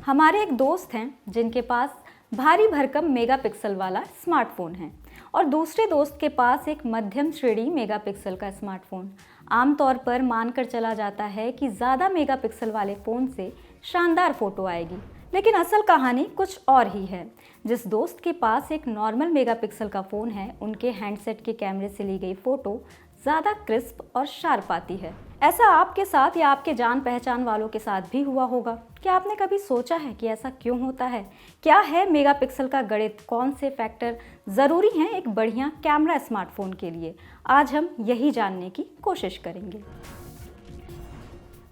हमारे एक दोस्त हैं जिनके पास भारी भरकम मेगापिक्सल वाला स्मार्टफोन है और दूसरे दोस्त के पास एक मध्यम श्रेणी मेगापिक्सल का स्मार्टफोन। आमतौर पर मानकर चला जाता है कि ज़्यादा मेगापिक्सल वाले फ़ोन से शानदार फ़ोटो आएगी, लेकिन असल कहानी कुछ और ही है। जिस दोस्त के पास एक नॉर्मल मेगापिक्सल का फ़ोन है, उनके हैंडसेट के कैमरे से ली गई फ़ोटो ज़्यादा क्रिस्प और शार्प आती है। ऐसा आपके साथ या आपके जान पहचान वालों के साथ भी हुआ होगा। क्या आपने कभी सोचा है कि ऐसा क्यों होता है? क्या है मेगापिक्सल का गणित? कौन से फैक्टर ज़रूरी हैं एक बढ़िया कैमरा स्मार्टफोन के लिए? आज हम यही जानने की कोशिश करेंगे।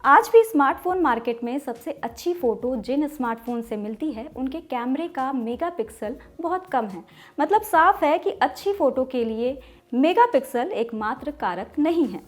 आज भी स्मार्टफोन मार्केट में सबसे अच्छी फ़ोटो जिन स्मार्टफोन से मिलती है, उनके कैमरे का मेगापिक्सल बहुत कम है। मतलब साफ है कि अच्छी फ़ोटो के लिए मेगापिक्सल एकमात्र कारक नहीं है,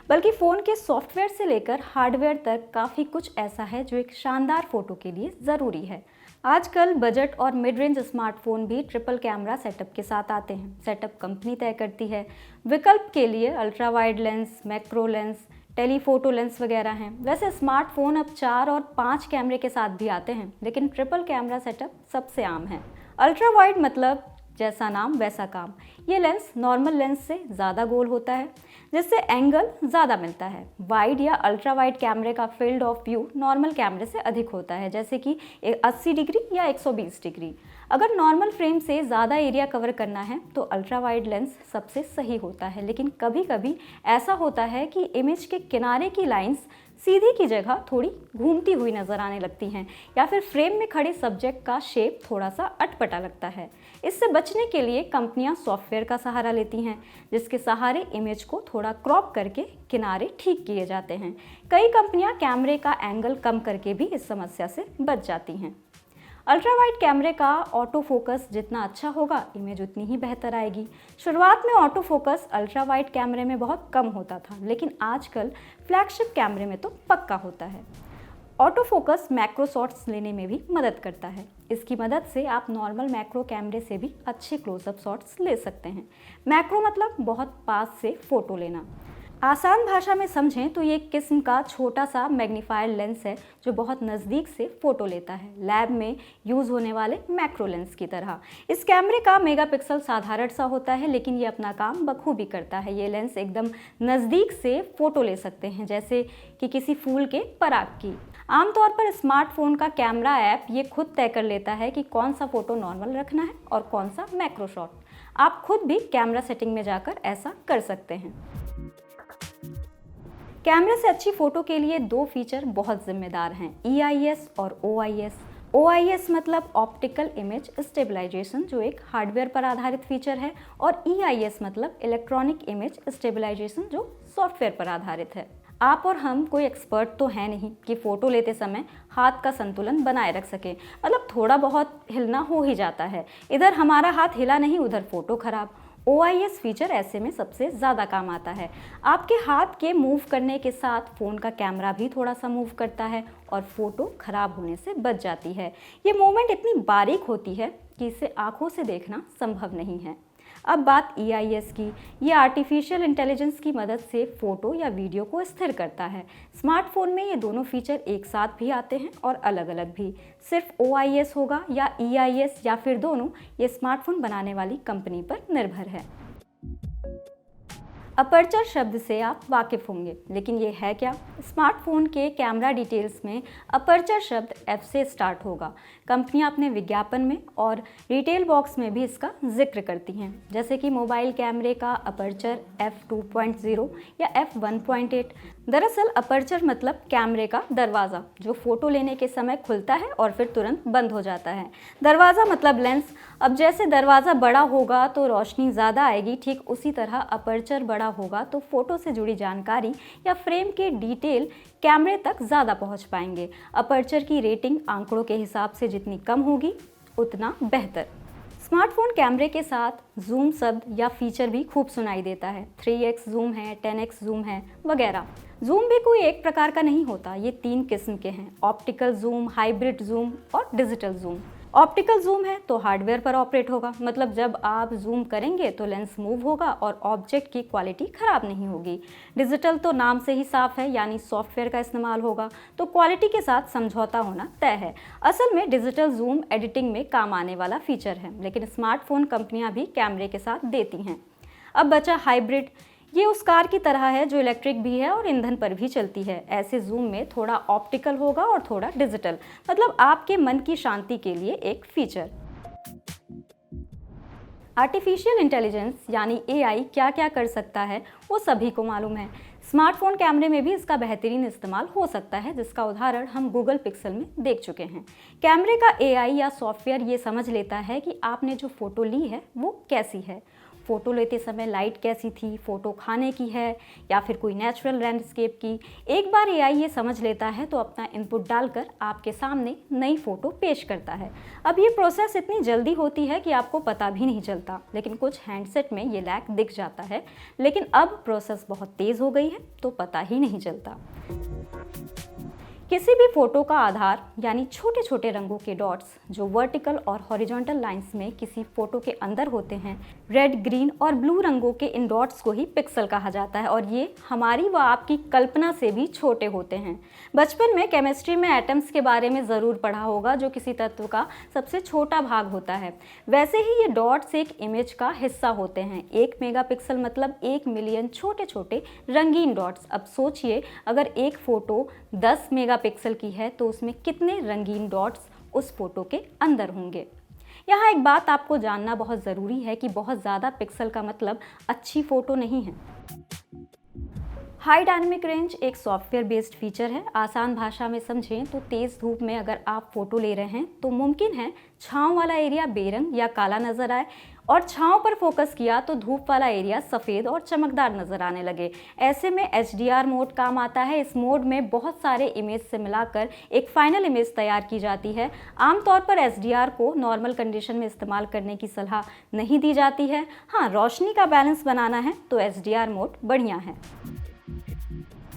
बल्कि फ़ोन के सॉफ्टवेयर से लेकर हार्डवेयर तक काफ़ी कुछ ऐसा है जो एक शानदार फ़ोटो के लिए ज़रूरी है। आजकल बजट और मिड रेंज स्मार्टफोन भी ट्रिपल कैमरा सेटअप के साथ आते हैं। सेटअप कंपनी तय करती है। विकल्प के लिए ultra wide lens, macro lens, telephoto lens वगैरह हैं। वैसे स्मार्टफोन अब 4 और 5 कैमरे के साथ भी आते हैं, लेकिन ट्रिपल कैमरा सेटअप सबसे आम है। अल्ट्रा वाइड मतलब जैसा नाम वैसा काम। ये लेंस नॉर्मल लेंस से ज़्यादा गोल होता है, जिससे एंगल ज़्यादा मिलता है। वाइड या अल्ट्रा वाइड कैमरे का फील्ड ऑफ व्यू नॉर्मल कैमरे से अधिक होता है, जैसे कि 80 डिग्री या 120 डिग्री। अगर नॉर्मल फ्रेम से ज़्यादा एरिया कवर करना है तो अल्ट्रा वाइड लेंस सबसे सही होता है, लेकिन कभी कभी ऐसा होता है कि इमेज के किनारे की लाइंस सीधी की जगह थोड़ी घूमती हुई नज़र आने लगती हैं, या फिर फ्रेम में खड़े सब्जेक्ट का शेप थोड़ा सा अटपटा लगता है। इससे बचने के लिए कंपनियां सॉफ्टवेयर का सहारा लेती हैं, जिसके सहारे इमेज को थोड़ा क्रॉप करके किनारे ठीक किए जाते हैं। कई कंपनियां कैमरे का एंगल कम करके भी इस समस्या से बच जाती हैं। अल्ट्रा वाइड कैमरे का ऑटो फोकस जितना अच्छा होगा, इमेज उतनी ही बेहतर आएगी। शुरुआत में ऑटो फोकस अल्ट्रा वाइड कैमरे में बहुत कम होता था, लेकिन आजकल फ्लैगशिप कैमरे में तो पक्का होता है। ऑटो फोकस मैक्रो शॉट्स लेने में भी मदद करता है। इसकी मदद से आप नॉर्मल मैक्रो कैमरे से भी अच्छे क्लोजअप शॉट्स ले सकते हैं। मैक्रो मतलब बहुत पास से फ़ोटो लेना। आसान भाषा में समझें तो ये एक किस्म का छोटा सा मैग्नीफायर लेंस है जो बहुत नज़दीक से फ़ोटो लेता है, लैब में यूज़ होने वाले मैक्रो लेंस की तरह। इस कैमरे का मेगापिक्सल साधारण सा होता है, लेकिन ये अपना काम बखूबी करता है। ये लेंस एकदम नज़दीक से फ़ोटो ले सकते हैं, जैसे कि किसी फूल के पराग की। आमतौर पर स्मार्टफोन का कैमरा ऐप ये खुद तय कर लेता है कि कौन सा फ़ोटो नॉर्मल रखना है और कौन सा मैक्रो शॉट। आप खुद भी कैमरा सेटिंग में जाकर ऐसा कर सकते हैं। कैमरे से अच्छी फ़ोटो के लिए 2 फीचर बहुत जिम्मेदार हैं, EIS और OIS। OIS मतलब ऑप्टिकल इमेज स्टेबलाइजेशन, जो एक हार्डवेयर पर आधारित फीचर है, और EIS मतलब इलेक्ट्रॉनिक इमेज स्टेबलाइजेशन, जो सॉफ्टवेयर पर आधारित है। आप और हम कोई एक्सपर्ट तो है नहीं कि फ़ोटो लेते समय हाथ का संतुलन बनाए रख सके। मतलब थोड़ा बहुत हिलना हो ही जाता है। इधर हमारा हाथ हिला नहीं, उधर फ़ोटो खराब। OIS फीचर ऐसे में सबसे ज़्यादा काम आता है। आपके हाथ के मूव करने के साथ फ़ोन का कैमरा भी थोड़ा सा मूव करता है और फ़ोटो ख़राब होने से बच जाती है। ये मूवमेंट इतनी बारीक होती है कि इसे आँखों से देखना संभव नहीं है। अब बात EIS की। ये आर्टिफिशियल इंटेलिजेंस की मदद से फ़ोटो या वीडियो को स्थिर करता है। स्मार्टफोन में ये दोनों फीचर एक साथ भी आते हैं और अलग अलग भी। सिर्फ OIS होगा या EIS या फिर दोनों, ये स्मार्टफोन बनाने वाली कंपनी पर निर्भर है। अपर्चर शब्द से आप वाकिफ़ होंगे, लेकिन ये है क्या? स्मार्टफोन के कैमरा डिटेल्स में अपर्चर शब्द F से स्टार्ट होगा। कंपनियां अपने विज्ञापन में और रिटेल बॉक्स में भी इसका जिक्र करती हैं, जैसे कि मोबाइल कैमरे का अपर्चर f2.0 या f1.8। दरअसल अपर्चर मतलब कैमरे का दरवाज़ा, जो फ़ोटो लेने के समय खुलता है और फिर तुरंत बंद हो जाता है। दरवाज़ा मतलब लेंस। अब जैसे दरवाज़ा बड़ा होगा तो रोशनी ज़्यादा आएगी, ठीक उसी तरह अपर्चर बड़ा होगा तो फ़ोटो से जुड़ी जानकारी या फ्रेम के डिटेल कैमरे तक ज़्यादा पहुंच पाएंगे। अपर्चर की रेटिंग आंकड़ों के हिसाब से जितनी कम होगी, उतना बेहतर। स्मार्टफोन कैमरे के साथ जूम शब्द या फीचर भी खूब सुनाई देता है। 3x जूम है, 10x जूम है वगैरह। जूम भी कोई एक प्रकार का नहीं होता, ये 3 किस्म के हैं: ऑप्टिकल जूम, हाइब्रिड जूम और डिजिटल जूम। ऑप्टिकल जूम है तो हार्डवेयर पर ऑपरेट होगा, मतलब जब आप जूम करेंगे तो लेंस मूव होगा और ऑब्जेक्ट की क्वालिटी खराब नहीं होगी। डिजिटल तो नाम से ही साफ है, यानी सॉफ्टवेयर का इस्तेमाल होगा, तो क्वालिटी के साथ समझौता होना तय है। असल में डिजिटल जूम एडिटिंग में काम आने वाला फीचर है, लेकिन स्मार्टफोन कंपनियां भी कैमरे के साथ देती हैं। अब बचा हाइब्रिड। ये उस कार की तरह है जो इलेक्ट्रिक भी है और ईंधन पर भी चलती है। ऐसे जूम में थोड़ा ऑप्टिकल होगा और थोड़ा डिजिटल, मतलब आपके मन की शांति के लिए एक फीचर। आर्टिफिशियल इंटेलिजेंस यानी एआई क्या क्या कर सकता है वो सभी को मालूम है। स्मार्टफोन कैमरे में भी इसका बेहतरीन इस्तेमाल हो सकता है, जिसका उदाहरण हम गूगल पिक्सल में देख चुके हैं। कैमरे का एआई या सॉफ्टवेयर ये समझ लेता है कि आपने जो फ़ोटो ली है वो कैसी है। फ़ोटो लेते समय लाइट कैसी थी, फ़ोटो खाने की है या फिर कोई नेचुरल लैंडस्केप की। एक बार एआई ये समझ लेता है तो अपना इनपुट डालकर आपके सामने नई फ़ोटो पेश करता है। अब ये प्रोसेस इतनी जल्दी होती है कि आपको पता भी नहीं चलता, लेकिन कुछ हैंडसेट में ये लैग दिख जाता है। लेकिन अब प्रोसेस बहुत तेज़ हो गई है तो पता ही नहीं चलता। किसी भी फोटो का आधार यानी छोटे छोटे रंगों के डॉट्स जो वर्टिकल और हॉरिजॉन्टल लाइंस में किसी फोटो के अंदर होते हैं, रेड, ग्रीन और ब्लू रंगों के इन डॉट्स को ही पिक्सल कहा जाता है, और ये हमारी व आपकी कल्पना से भी छोटे होते हैं। बचपन में केमिस्ट्री में एटम्स के बारे में ज़रूर पढ़ा होगा, जो किसी तत्व का सबसे छोटा भाग होता है। वैसे ही ये डॉट्स एक इमेज का हिस्सा होते हैं। 1 मेगापिक्सल मतलब 1 मिलियन छोटे छोटे रंगीन डॉट्स। अब सोचिए, अगर एक फ़ोटो 10 मेगापिक्सल की है तो उसमें कितने रंगीन डॉट्स उस फोटो के अंदर होंगे। यहाँ एक बात आपको जानना बहुत ज़रूरी है कि बहुत ज़्यादा पिक्सल का मतलब अच्छी फ़ोटो नहीं है। हाई डायनेमिक रेंज एक सॉफ्टवेयर बेस्ड फीचर है। आसान भाषा में समझें तो तेज़ धूप में अगर आप फ़ोटो ले रहे हैं तो मुमकिन है छाँव वाला एरिया बेरंग या काला नज़र आए, और छाँव पर फोकस किया तो धूप वाला एरिया सफ़ेद और चमकदार नज़र आने लगे। ऐसे में HDR मोड काम आता है। इस मोड में बहुत सारे इमेज से मिलाकर एक फाइनल इमेज तैयार की जाती है। आमतौर पर HDR को नॉर्मल कंडीशन में इस्तेमाल करने की सलाह नहीं दी जाती है। हाँ, रोशनी का बैलेंस बनाना है तो HDR मोड बढ़िया है।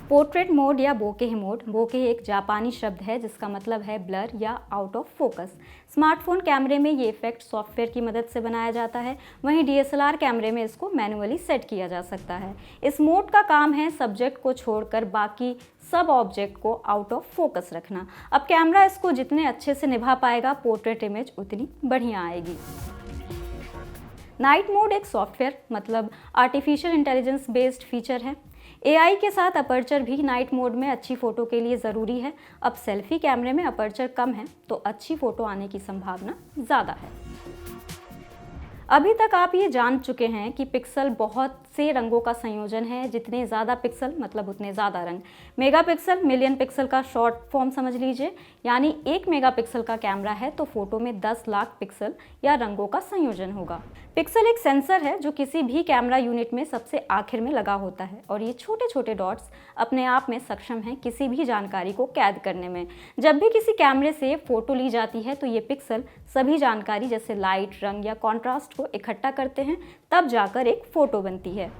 पोर्ट्रेट मोड या बोके मोड। बोके एक जापानी शब्द है जिसका मतलब है ब्लर या आउट ऑफ फोकस। स्मार्टफोन कैमरे में ये इफेक्ट सॉफ्टवेयर की मदद से बनाया जाता है, वहीं DSLR कैमरे में इसको मैनुअली सेट किया जा सकता है। इस मोड का काम है सब्जेक्ट को छोड़कर बाकी सब ऑब्जेक्ट को आउट ऑफ फोकस रखना। अब कैमरा इसको जितने अच्छे से निभा पाएगा, पोर्ट्रेट इमेज उतनी बढ़िया आएगी। नाइट मोड एक सॉफ्टवेयर मतलब आर्टिफिशियल इंटेलिजेंस बेस्ड फीचर है। एआई के साथ अपर्चर भी नाइट मोड में अच्छी फ़ोटो के लिए ज़रूरी है। अब सेल्फी कैमरे में अपर्चर कम है तो अच्छी फ़ोटो आने की संभावना ज़्यादा है। अभी तक आप ये जान चुके हैं कि पिक्सल बहुत से रंगों का संयोजन है। जितने ज़्यादा पिक्सल मतलब उतने ज़्यादा रंग। मेगापिक्सल मिलियन पिक्सल का शॉर्ट फॉर्म समझ लीजिए, यानी 1 मेगापिक्सल का कैमरा है तो फोटो में 10 लाख पिक्सल या रंगों का संयोजन होगा। पिक्सल एक सेंसर है जो किसी भी कैमरा यूनिट में सबसे आखिर में लगा होता है, और ये छोटे छोटे डॉट्स अपने आप में सक्षम हैं किसी भी जानकारी को कैद करने में। जब भी किसी कैमरे से फ़ोटो ली जाती है तो ये पिक्सल सभी जानकारी जैसे लाइट, रंग या कॉन्ट्रास्ट को इकट्ठा करते हैं, तब जाकर एक फ़ोटो बनती है।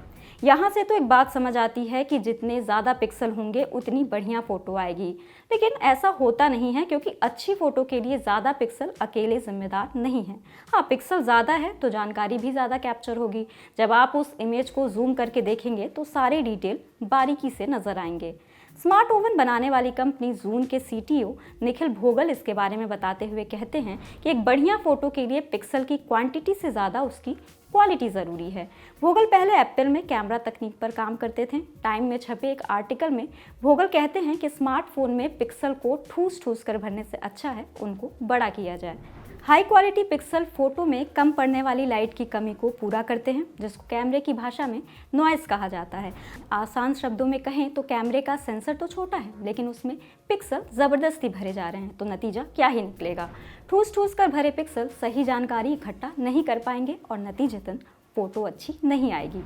यहाँ से तो एक बात समझ आती है कि जितने ज़्यादा पिक्सल होंगे उतनी बढ़िया फ़ोटो आएगी, लेकिन ऐसा होता नहीं है, क्योंकि अच्छी फ़ोटो के लिए ज़्यादा पिक्सल अकेले जिम्मेदार नहीं है। हाँ, पिक्सल ज़्यादा है तो जानकारी भी ज़्यादा कैप्चर होगी। जब आप उस इमेज को जूम करके देखेंगे तो सारे डिटेल बारीकी से नज़र आएंगे। स्मार्ट ओवन बनाने वाली कंपनी जून के CTO निखिल भोगल इसके बारे में बताते हुए कहते हैं कि एक बढ़िया फ़ोटो के लिए पिक्सल की क्वांटिटी से ज़्यादा उसकी क्वालिटी ज़रूरी है। भोगल पहले एप्पल में कैमरा तकनीक पर काम करते थे। टाइम में छपे एक आर्टिकल में भोगल कहते हैं कि स्मार्टफोन में पिक्सल को ठूस ठूस कर भरने से अच्छा है उनको बड़ा किया जाए। हाई क्वालिटी पिक्सल फोटो में कम पड़ने वाली लाइट की कमी को पूरा करते हैं, जिसको कैमरे की भाषा में नॉइज़ कहा जाता है। आसान शब्दों में कहें तो कैमरे का सेंसर तो छोटा है, लेकिन उसमें पिक्सल ज़बरदस्ती भरे जा रहे हैं, तो नतीजा क्या ही निकलेगा। ठूस ठूस कर भरे पिक्सल सही जानकारी इकट्ठा नहीं कर पाएंगे और नतीजतन फ़ोटो अच्छी नहीं आएगी।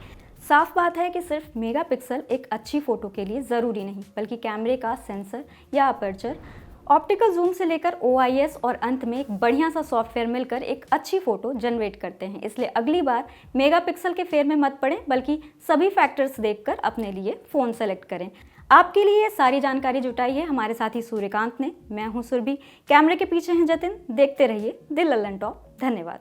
साफ बात है कि सिर्फ मेगापिक्सल एक अच्छी फ़ोटो के लिए ज़रूरी नहीं, बल्कि कैमरे का सेंसर या अपर्चर, ऑप्टिकल जूम से लेकर OIS और अंत में एक बढ़िया सा सॉफ्टवेयर मिलकर एक अच्छी फ़ोटो जनरेट करते हैं। इसलिए अगली बार मेगापिक्सल के फेर में मत पड़ें, बल्कि सभी फैक्टर्स देखकर अपने लिए फ़ोन सेलेक्ट करें। आपके लिए ये सारी जानकारी जुटाई है हमारे साथी सूर्यकांत ने। मैं हूं सुरभि, कैमरे के पीछे हैं जतिन। देखते रहिए दिल लल्लन टॉप। धन्यवाद।